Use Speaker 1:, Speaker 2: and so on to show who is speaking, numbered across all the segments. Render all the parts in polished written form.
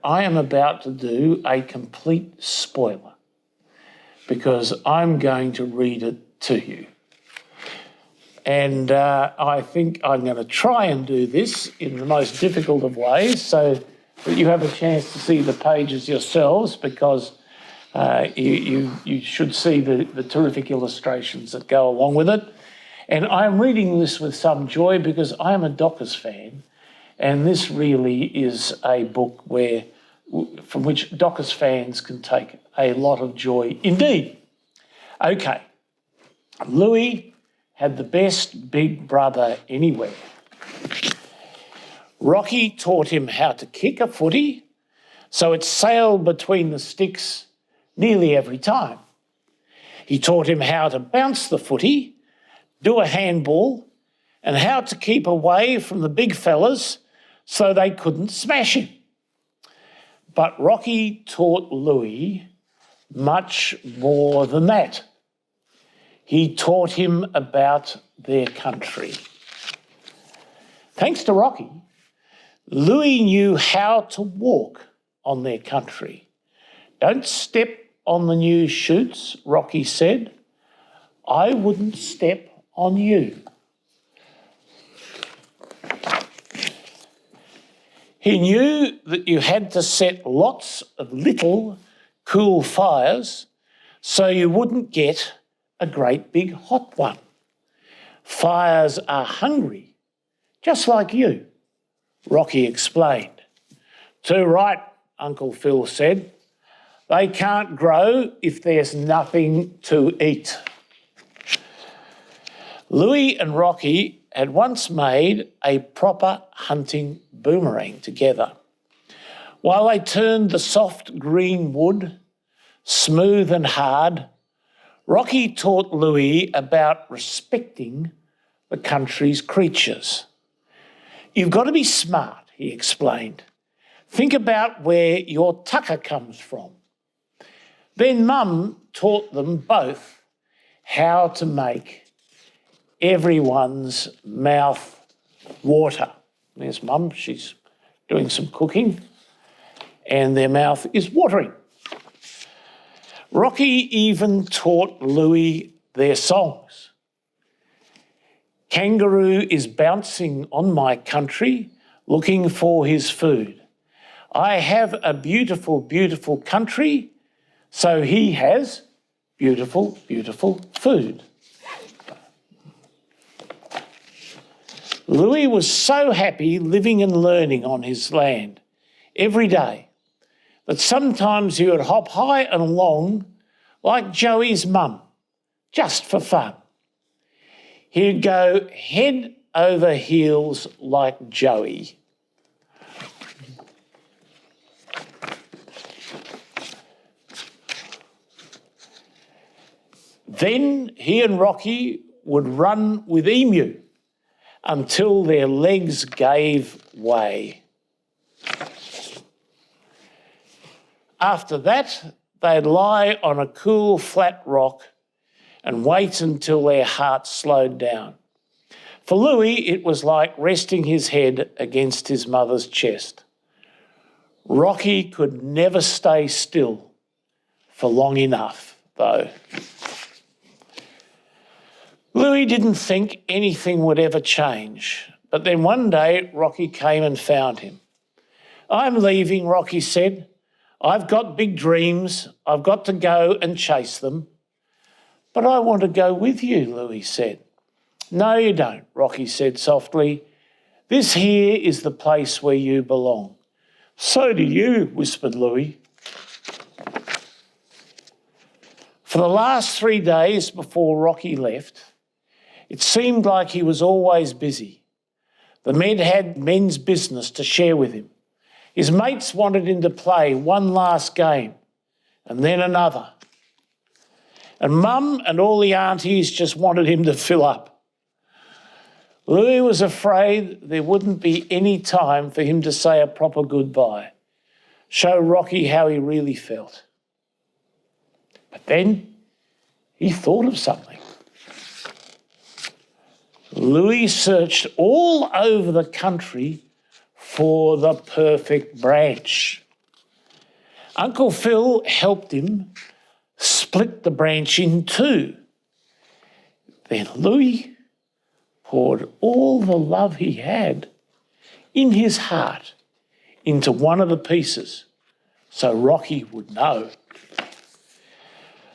Speaker 1: I am about to do a complete spoiler because I'm going to read it to you. And I think I'm going to try and do this in the most difficult of ways so that you have a chance to see the pages yourselves, because you should see the terrific illustrations that go along with it. And I'm reading this with some joy because I am a Dockers fan, and this really is a book from which Dockers fans can take a lot of joy indeed. Okay, Louie had the best big brother anywhere. Rocky taught him how to kick a footy, so it sailed between the sticks nearly every time. He taught him how to bounce the footy, do a handball, and how to keep away from the big fellas so they couldn't smash him. But Rocky taught Louie much more than that. He taught him about their country. Thanks to Rocky, Louie knew how to walk on their country. Don't step on the new shoots, Rocky said. I wouldn't step on you. He knew that you had to set lots of little cool fires so you wouldn't get a great big hot one. Fires are hungry, just like you, Rocky explained. Too right, Uncle Phil said. They can't grow if there's nothing to eat. Louie and Rocky had once made a proper hunting boomerang together. While they turned the soft green wood, smooth and hard, Rocky taught Louie about respecting the country's creatures. You've got to be smart, he explained. Think about where your tucker comes from. Then Mum taught them both how to make everyone's mouth water. There's Mum, she's doing some cooking, and their mouth is watering. Rocky even taught Louie their songs. Kangaroo is bouncing on my country, looking for his food. I have a beautiful, beautiful country, so he has beautiful, beautiful food. Louie was so happy living and learning on his land every day that sometimes he would hop high and long like Joey's mum, just for fun. He'd go head over heels like Joey. Then he and Rocky would run with Emu until their legs gave way. After that, they'd lie on a cool, flat rock and wait until their hearts slowed down. For Louie, it was like resting his head against his mother's chest. Rocky could never stay still for long enough, though. Louie didn't think anything would ever change, but then one day Rocky came and found him. I'm leaving, Rocky said. I've got big dreams. I've got to go and chase them. But I want to go with you, Louie said. No, you don't, Rocky said softly. This here is the place where you belong. So do you, whispered Louie. For the last 3 days before Rocky left, it seemed like he was always busy. The men had men's business to share with him. His mates wanted him to play one last game and then another. And Mum and all the aunties just wanted him to fill up. Louie was afraid there wouldn't be any time for him to say a proper goodbye, show Rocky how he really felt. But then he thought of something. Louie searched all over the country for the perfect branch. Uncle Phil helped him split the branch in two. Then Louie poured all the love he had in his heart into one of the pieces so Rocky would know.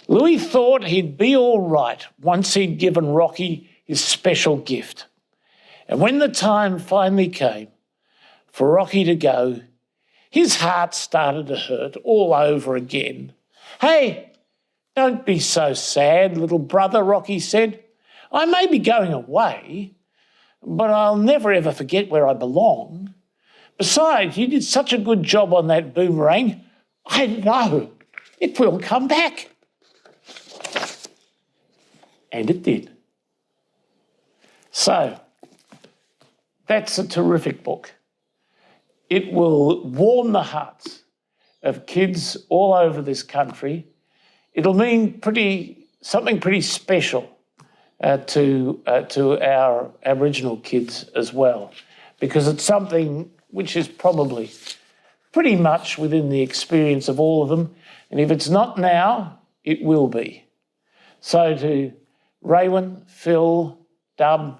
Speaker 1: Louie thought he'd be all right once he'd given Rocky his special gift. And when the time finally came for Rocky to go, his heart started to hurt all over again. "Hey, don't be so sad, little brother," Rocky said. "I may be going away, but I'll never ever forget where I belong. Besides, you did such a good job on that boomerang. I know it will come back." And it did. So, that's a terrific book. It will warm the hearts of kids all over this country. It'll mean something pretty special to our Aboriginal kids as well, because it's something which is probably pretty much within the experience of all of them. And if it's not now, it will be. So to Raewyn, Phil, Dub,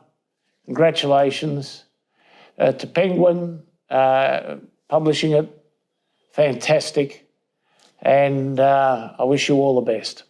Speaker 1: congratulations. To Penguin, publishing it, fantastic. And I wish you all the best.